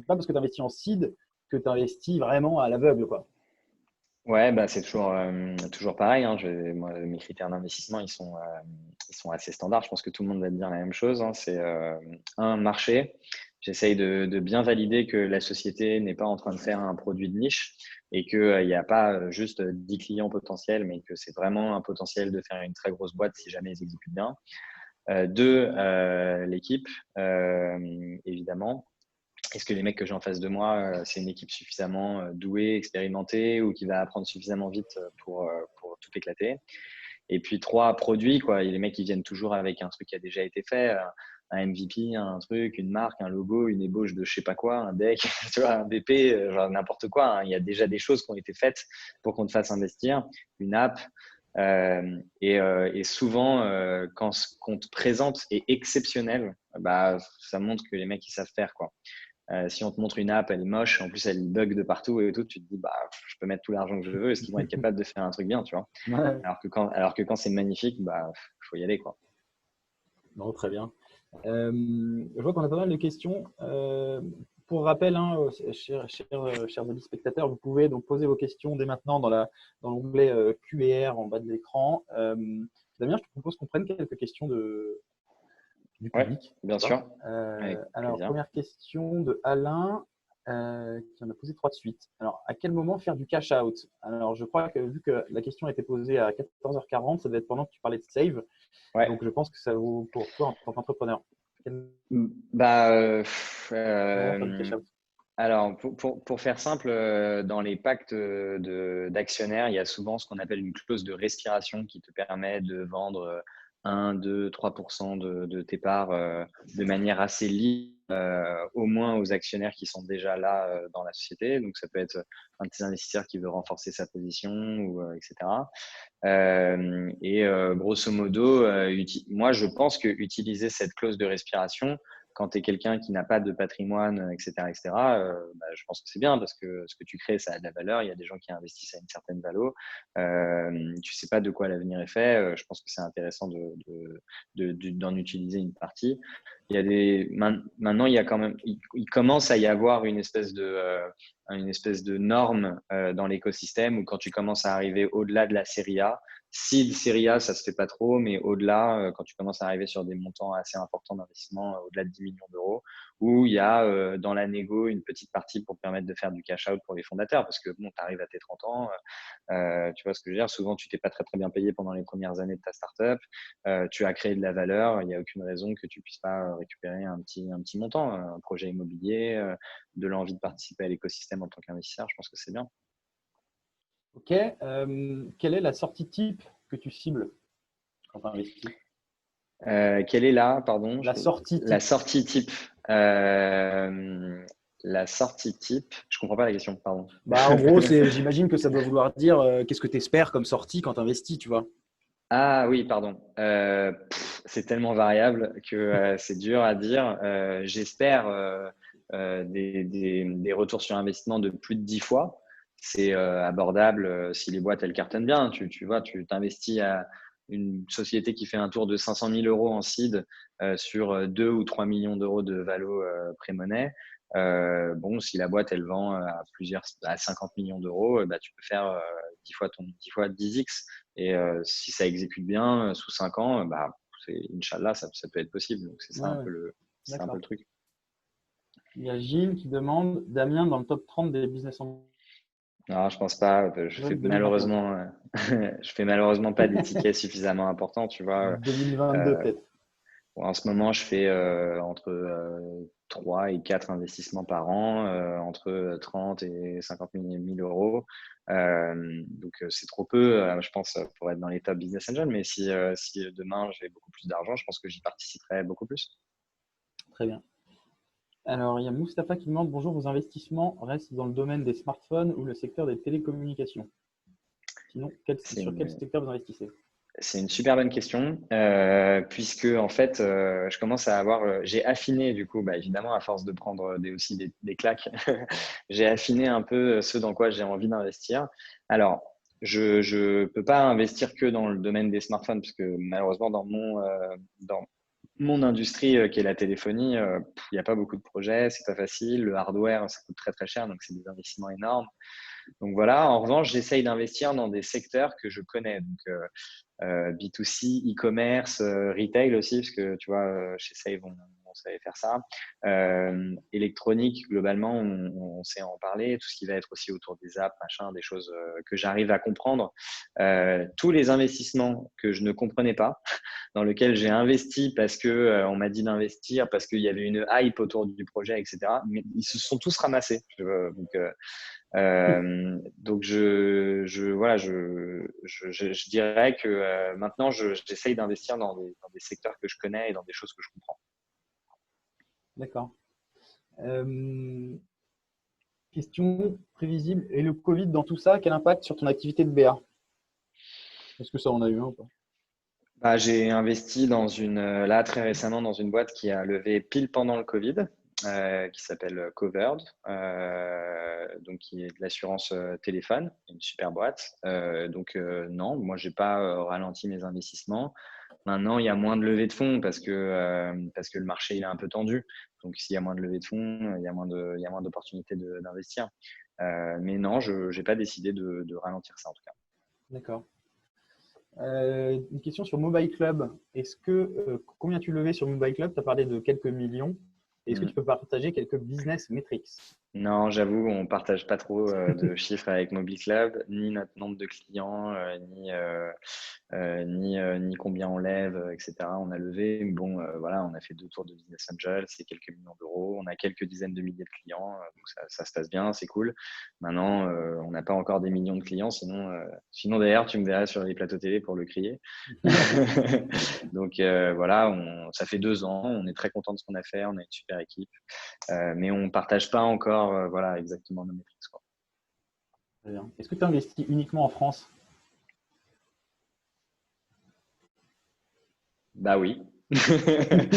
pas parce que tu investis en seed que tu investis vraiment à l'aveugle, quoi. Ouais, bah, c'est toujours pareil, hein. Moi, mes critères d'investissement, ils sont assez standards. Je pense que tout le monde va te dire la même chose, hein. C'est un marché. J'essaye de bien valider que la société n'est pas en train de faire un produit de niche et qu'il n'y a pas juste 10 clients potentiels, mais que c'est vraiment un potentiel de faire une très grosse boîte si jamais ils exécutent bien. Deux, l'équipe, évidemment. Est-ce que les mecs que j'ai en face de moi, c'est une équipe suffisamment douée, expérimentée ou qui va apprendre suffisamment vite pour tout éclater? Et puis trois, produits, quoi. Et les mecs, ils viennent toujours avec un truc qui a déjà été fait, un MVP, un truc, une marque, un logo, une ébauche de je sais pas quoi, un deck, tu vois, un BP, genre n'importe quoi, hein. Il y a déjà des choses qui ont été faites pour qu'on te fasse investir, une app. Et souvent, quand ce qu'on te présente est exceptionnel, bah, ça montre que les mecs, ils savent faire, quoi. Si on te montre une app, elle est moche, en plus elle bug de partout et tout, tu te dis, bah, je peux mettre tout l'argent que je veux, est-ce qu'ils vont être capables de faire un truc bien, tu vois? Ouais. Alors que quand c'est magnifique, bah, faut y aller, quoi. Non, très bien. Je vois qu'on a pas mal de questions. Pour rappel, hein, chers amis spectateurs, vous pouvez donc poser vos questions dès maintenant dans l'onglet Q&R en bas de l'écran. Damien, je te propose qu'on prenne quelques questions du Ouais, public. bien Tu vois. sûr, avec Alors, plaisir. première question de Alain, qui en a posé trois de suite. Alors, à quel moment faire du cash out? Alors, je crois que vu que la question a été posée à 14h40, ça doit être pendant que tu parlais de save. Ouais. Donc, je pense que ça vaut pour toi en tant qu'entrepreneur. Quel Bah, moment faire du cash out? alors, pour faire simple, dans les pactes d'actionnaires, il y a souvent ce qu'on appelle une clause de respiration qui te permet de vendre 1, 2, 3% de tes parts de manière assez libre, au moins aux actionnaires qui sont déjà là dans la société. Donc, ça peut être un de tes investisseurs qui veut renforcer sa position, ou, etc. Grosso modo, moi, je pense que utiliser cette clause de respiration, quand tu es quelqu'un qui n'a pas de patrimoine, etc., bah, je pense que c'est bien parce que ce que tu crées, ça a de la valeur. Il y a des gens qui investissent à une certaine valeur. Tu sais pas de quoi l'avenir est fait. Je pense que c'est intéressant d'en utiliser une partie. Maintenant, il y a quand même, il commence à y avoir une espèce de norme dans l'écosystème où quand tu commences à arriver au-delà de la série A, seed série A, ça se fait pas trop, mais au-delà, quand tu commences à arriver sur des montants assez importants d'investissement, au-delà de 10 millions d'euros, où il y a dans la négo une petite partie pour permettre de faire du cash out pour les fondateurs, parce que bon, tu arrives à tes 30 ans, tu vois ce que je veux dire, souvent tu t'es pas très très bien payé pendant les premières années de ta startup, tu as créé de la valeur, il n'y a aucune raison que tu puisses pas récupérer un petit montant, un projet immobilier, de l'envie de participer à l'écosystème en tant qu'investisseur, je pense que c'est bien. Ok. Quelle est la sortie type que tu cibles quand tu investis? Quelle est là, pardon, La sortie la type. sortie type? La sortie type, je comprends pas la question, pardon. Bah, en gros, j'imagine que ça doit vouloir dire qu'est-ce que tu espères comme sortie quand tu investis, tu vois. Ah oui, pardon. C'est tellement variable que c'est dur à dire. J'espère des retours sur investissement de plus de 10 fois. C'est abordable si les boîtes elles cartonnent bien. Tu vois, tu t'investis à une société qui fait un tour de 500 000 euros en seed sur 2 ou 3 millions d'euros de valo pré-monnaie. Bon, si la boîte elle vend à 50 millions d'euros, bah, tu peux faire 10 fois 10x. Et si ça exécute bien sous 5 ans, bah, Inch'Allah, ça peut être possible. Donc, Ouais, ouais. c'est un peu D'accord. le truc. Il y a Gilles qui demande Damien dans le top 30 des business angels Non, je pense pas. Je fais 2021. malheureusement, je fais malheureusement pas des tickets suffisamment importants, tu vois. 2022 Euh, peut-être. en ce moment, je fais entre 3 et 4 investissements par an, entre 30 et 50 000 euros. Donc, c'est trop peu, je pense, pour être dans les top business angels. Mais si demain j'ai beaucoup plus d'argent, je pense que j'y participerai beaucoup plus. Très bien. Alors, il y a Mustapha qui demande bonjour, vos investissements restent dans le domaine des smartphones ou le secteur des télécommunications? Sinon, C'est sur quel une, secteur vous investissez? C'est une super bonne question, puisque en fait, je commence à avoir, j'ai affiné du coup, bah, évidemment, à force de prendre aussi des claques, j'ai affiné un peu ce dans quoi j'ai envie d'investir. Alors, je peux pas investir que dans le domaine des smartphones, parce que malheureusement, mon industrie qui est la téléphonie, il n'y a pas beaucoup de projets, c'est pas facile. Le hardware, ça coûte très très cher, donc c'est des investissements énormes. Donc voilà, en revanche, j'essaye d'investir dans des secteurs que je connais. Donc B2C, e-commerce, retail aussi, parce que tu vois, chez Save, on savait faire ça. Électronique, globalement, on sait en parler. Tout ce qui va être aussi autour des apps, machin, des choses que j'arrive à comprendre. Tous les investissements que je ne comprenais pas, dans lesquels j'ai investi parce que on m'a dit d'investir, parce qu'il y avait une hype autour du projet, etc. Mais ils se sont tous ramassés. Donc voilà, je dirais que maintenant, j'essaye d'investir dans des secteurs que je connais et dans des choses que je comprends. D'accord. Question prévisible. Et le Covid dans tout ça, quel impact sur ton activité de BA? Est-ce que ça en a eu un ou pas? Bah, j'ai investi là très récemment dans une boîte qui a levé pile pendant le Covid, qui s'appelle Covered, donc qui est de l'assurance téléphone, une super boîte. Non, moi j'ai pas ralenti mes investissements. Maintenant, il y a moins de levée de fonds parce que le marché il est un peu tendu. Donc s'il y a moins de levée de fonds, il y a moins d'opportunités d'investir. Mais non, je n'ai pas décidé de ralentir ça en tout cas. D'accord. Une question sur Mobile Club. Combien tu levais sur Mobile Club? Tu as parlé de quelques millions. Est-ce que tu peux partager quelques business metrics? Non, j'avoue, on partage pas trop de chiffres avec Mobile Club, ni notre nombre de clients, ni combien on lève, etc. On a levé, bon, voilà, on a fait 2 tours de Business Angel, c'est quelques millions d'euros, on a quelques dizaines de milliers de clients, donc ça se passe bien, c'est cool. Maintenant, on n'a pas encore des millions de clients, sinon d'ailleurs, tu me verrais sur les plateaux télé pour le crier. Donc voilà, ça fait 2 ans, on est très content de ce qu'on a fait, on a une super équipe, mais on partage pas encore, voilà, exactement nos métriques, quoi. Très bien. Est-ce que tu investis uniquement en France? Bah oui. J'ai C'est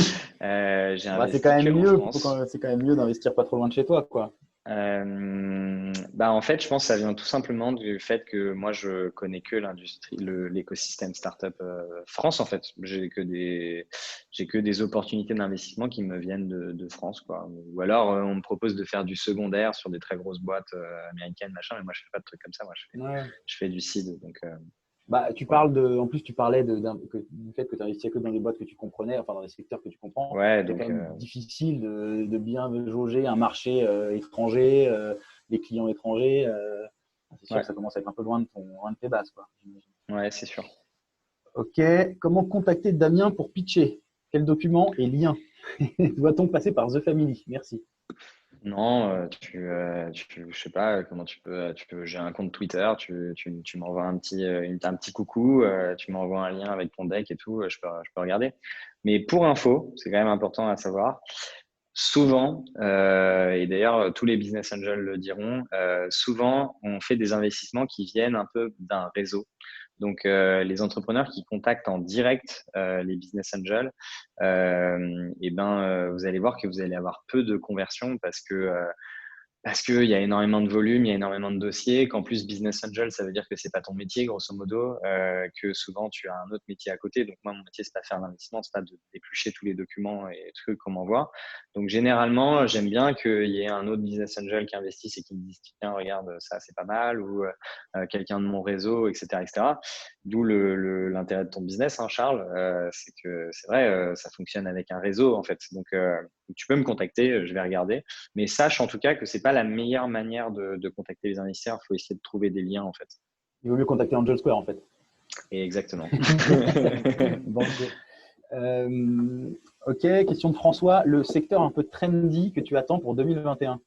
quand investi que même en mieux. France. C'est quand même mieux d'investir pas trop loin de chez toi, quoi. En fait, je pense que ça vient tout simplement du fait que moi, je connais que l'industrie, l'écosystème startup France. En fait, j'ai que des opportunités d'investissement qui me viennent de France, quoi. Ou alors, on me propose de faire du secondaire sur des très grosses boîtes américaines, machin. Mais moi, je fais pas de trucs comme ça. Moi, Ouais. je fais du seed. Donc, voilà. En plus, tu parlais du fait que tu investis que dans des boîtes que tu comprenais, enfin dans des secteurs que tu comprends. Ouais, C'est donc, quand même difficile de bien jauger un marché étranger, des clients étrangers. C'est sûr ouais, que ça commence à être un peu loin de tes bases, quoi, j'imagine. ouais, c'est sûr. Ok. Comment contacter Damien pour pitcher? Quels documents et liens doit-on passer par The Family? Merci. Non, je sais pas comment j'ai un compte Twitter, tu m'envoies un petit coucou, tu m'envoies un lien avec ton deck et tout, je peux regarder. Mais pour info, c'est quand même important à savoir, souvent, et d'ailleurs tous les business angels le diront, souvent on fait des investissements qui viennent un peu d'un réseau. Donc, les entrepreneurs qui contactent en direct les business angels, vous allez voir que vous allez avoir peu de conversions parce qu'il y a énormément de volume, il y a énormément de dossiers, qu'en plus Business Angel, ça veut dire que c'est pas ton métier, grosso modo, que souvent tu as un autre métier à côté. Donc moi, mon métier, c'est pas faire l'investissement, c'est pas de d'éplucher tous les documents et trucs qu'on m'envoie. Donc généralement, j'aime bien qu'il y ait un autre Business Angel qui investisse et qui me dise, tiens, regarde, ça c'est pas mal, ou quelqu'un de mon réseau, etc., etc. D'où l'intérêt de ton business, hein, Charles, c'est que c'est vrai, ça fonctionne avec un réseau en fait. Donc tu peux me contacter, je vais regarder. Mais sache en tout cas que c'est pas la meilleure manière de contacter les investisseurs. Il faut essayer de trouver des liens en fait. Il vaut mieux contacter Angel Square, en fait. Et exactement. Banco. Ok, question de François. Le secteur un peu trendy que tu attends pour 2021?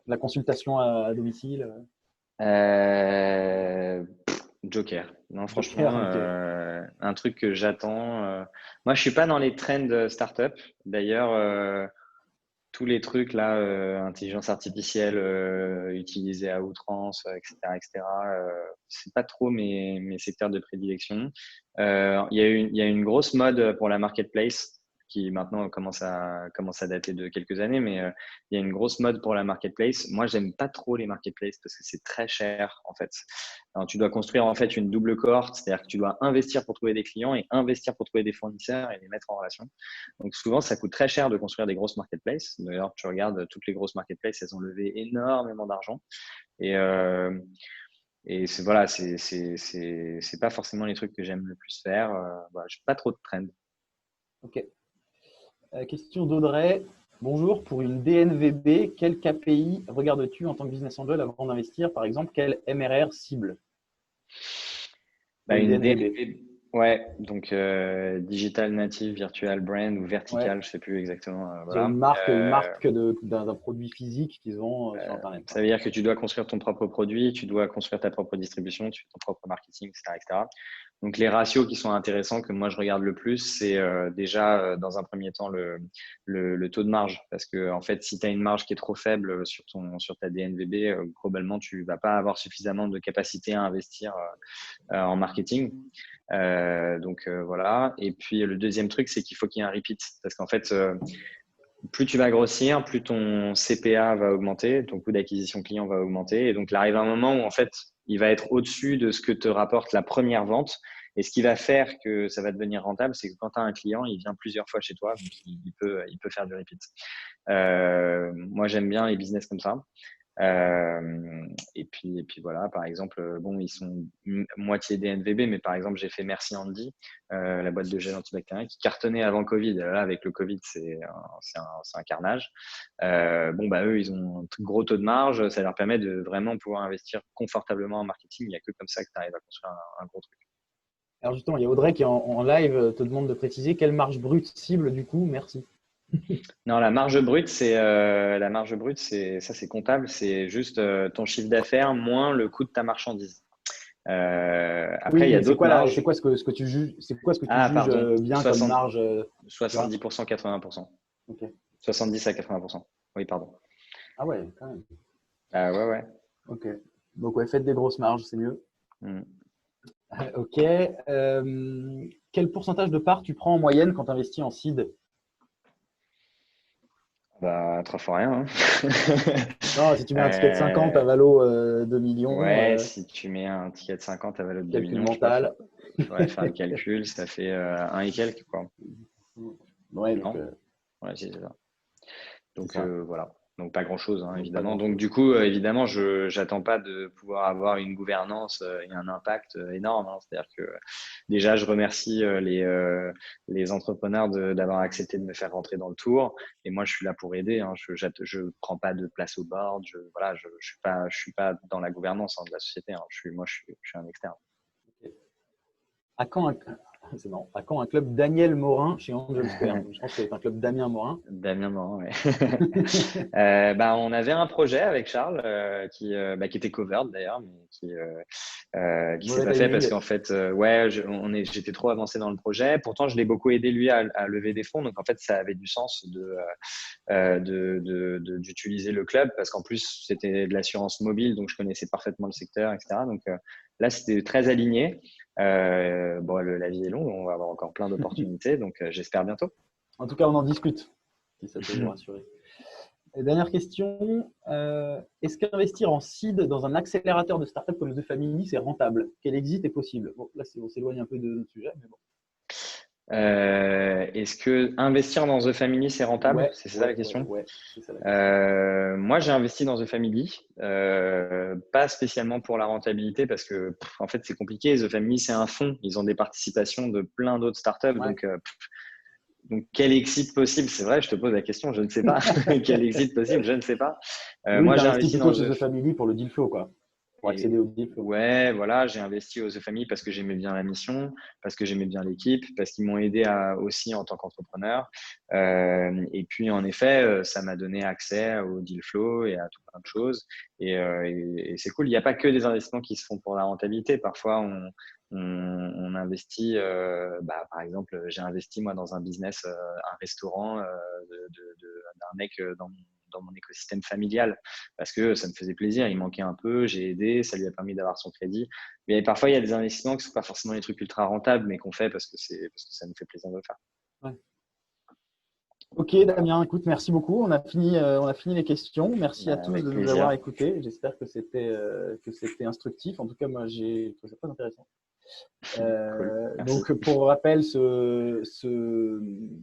La consultation à domicile. Euh, Joker. Non, Joker, franchement, ok. un truc que j'attends. Moi, je suis pas dans les trends startup. D'ailleurs, tous les trucs là, intelligence artificielle utilisée à outrance, etc., etc. C'est pas trop mes secteurs de prédilection. Il y a une grosse mode pour la marketplace. qui maintenant commence à dater de quelques années, mais il y a une grosse mode pour la marketplace. Moi, j'aime pas trop les marketplaces parce que c'est très cher en fait. Alors, tu dois construire en fait une double cohorte, c'est-à-dire que tu dois investir pour trouver des clients et investir pour trouver des fournisseurs et les mettre en relation. Donc souvent, ça coûte très cher de construire des grosses marketplaces. D'ailleurs, tu regardes toutes les grosses marketplaces, elles ont levé énormément d'argent. Et voilà, c'est pas forcément les trucs que j'aime le plus faire. Voilà, je n'ai pas trop de trend. Ok. Question d'Audrey. Bonjour, pour une DNVB, quel KPI regardes-tu en tant que business angel avant d'investir? Par exemple, quel MRR cible pour une Une DNVB? DNVB, ouais, donc Digital Native Virtual Brand ou Ouais, Vertical, je ne sais plus exactement. sur Voilà. une marque d'un produit physique qu'ils ont sur Internet. Ça veut dire que tu dois construire ton propre produit, tu dois construire ta propre distribution, tu fais ton propre marketing, etc., etc. Donc, les ratios qui sont intéressants, que moi je regarde le plus, c'est déjà dans un premier temps le taux de marge. Parce que, en fait, si tu as une marge qui est trop faible sur ta DNVB, globalement, tu ne vas pas avoir suffisamment de capacité à investir en marketing. Voilà. Et puis, le deuxième truc, c'est qu'il faut qu'il y ait un repeat. Parce qu'en fait, plus tu vas grossir, plus ton CPA va augmenter, ton coût d'acquisition client va augmenter. Et donc, il arrive un moment où, en fait, il va être au-dessus de ce que te rapporte la première vente. Et ce qui va faire que ça va devenir rentable, c'est que quand tu as un client, il vient plusieurs fois chez toi, donc il peut faire du repeat. Moi, j'aime bien les business comme ça. Et puis voilà, par exemple, bon, ils sont moitié DNVB, mais par exemple, j'ai fait Merci Andy, la boîte de gel antibactérien qui cartonnait avant Covid. Là, avec le Covid, c'est un carnage. Eux, ils ont un gros taux de marge. Ça leur permet de vraiment pouvoir investir confortablement en marketing. Il n'y a que comme ça que tu arrives à construire un gros truc. Alors justement, il y a Audrey qui en live te demande de préciser quelle marge brute cible du coup. Merci. Non, la marge brute, c'est comptable. C'est juste ton chiffre d'affaires moins le coût de ta marchandise. Après, Oui, il y a mais d'autres marges. ce que tu juges, c'est quoi ce que tu Ah, juges pardon, bien comme marge, tu vois? 70%, 80%. Ok. 70 à 80%. Oui, pardon. Ah ouais, quand même. Ah ouais, ouais. Ok. Donc ouais, faites des grosses marges, c'est mieux. Hmm. Ok. Quel pourcentage de part tu prends en moyenne quand tu investis en seed? Bah, 3 fois rien, hein. Non, si tu mets un ticket de 50 à Euh, valo 2 millions, ouais, si tu mets un ticket de 50 à valeur de 2 calcul millions, je sais pas, mental. faudrait faire le calcul, ça fait un et quelques, quoi. Ouais, donc Non? Ouais, c'est ça. c'est Donc ça. voilà. Donc pas grand-chose, hein, Donc pas évidemment. Donc grand-chose. du coup, évidemment, je n'attends pas de pouvoir avoir une gouvernance et un impact énorme, hein. C'est-à-dire que déjà, je remercie les entrepreneurs d'avoir accepté de me faire rentrer dans le tour. Et moi, je suis là pour aider, hein. Je prends pas de place au board. Voilà, je suis pas dans la gouvernance, hein, de la société, hein. Je suis un externe. À quand un, c'est marrant. À quand un club Daniel Morin chez Angel Square? Je pense que c'est un club Damien Morin. Damien Morin, ouais. On avait un projet avec Charles qui était covered d'ailleurs, mais qui s'est Mauvais pas fait parce timing. qu'en fait, ouais, j'étais trop avancé dans le projet. Pourtant, je l'ai beaucoup aidé lui à lever des fonds, donc en fait, ça avait du sens d'utiliser le club parce qu'en plus, c'était de l'assurance mobile, donc je connaissais parfaitement le secteur, etc. Donc là, c'était très aligné. La vie est longue, on va avoir encore plein d'opportunités, donc j'espère bientôt. En tout cas, on en discute, si ça peut vous rassurer. Et dernière question, est-ce qu'investir en seed dans un accélérateur de startup comme The Family, c'est rentable? Quel exit est possible? Bon, là, on s'éloigne un peu de notre sujet, mais bon. Est-ce que investir dans The Family, c'est rentable? C'est ça la question? Ouais, c'est ça la question. Moi, j'ai investi dans The Family, pas spécialement pour la rentabilité parce que en fait, c'est compliqué. The Family, c'est un fonds. Ils ont des participations de plein d'autres startups. Ouais. Donc, quel exit possible? C'est vrai, je te pose la question, je ne sais pas. Quel exit possible? Je ne sais pas. Oui, Moi, tu as j'ai investi investi plutôt dans chez The Family pour le deal flow, quoi. Pour accéder et au deal flow. ouais, voilà, j'ai investi aux The Family parce que j'aimais bien la mission, parce que j'aimais bien l'équipe, parce qu'ils m'ont aidé aussi en tant qu'entrepreneur. Et puis, en effet, ça m'a donné accès au deal flow et à tout plein de choses. Et c'est cool. Il n'y a pas que des investissements qui se font pour la rentabilité. Parfois, on investit, par exemple, j'ai investi moi dans un business, un restaurant d'un mec dans mon écosystème familial parce que ça me faisait plaisir, il manquait un peu, j'ai aidé, ça lui a permis d'avoir son crédit. Mais parfois, il y a des investissements qui ne sont pas forcément des trucs ultra rentables, mais qu'on fait parce que ça nous fait plaisir de le faire. Ouais. Ok, Damien, écoute, merci beaucoup. On a fini les questions. Merci à Bah, tous avec de nous avoir plaisir. écoutés. J'espère que c'était instructif. En tout cas, moi, j'ai trouvé ça très intéressant. Cool. Merci. Donc, pour rappel,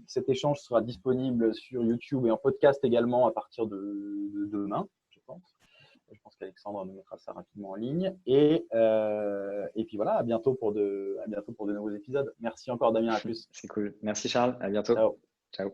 cet échange sera disponible sur YouTube et en podcast également à partir de demain, je pense. Je pense qu'Alexandre nous mettra ça rapidement en ligne. Et puis voilà, à bientôt pour de nouveaux épisodes. Merci encore, Damien. À plus. C'est cool. Merci Charles. À bientôt. Ciao. Ciao.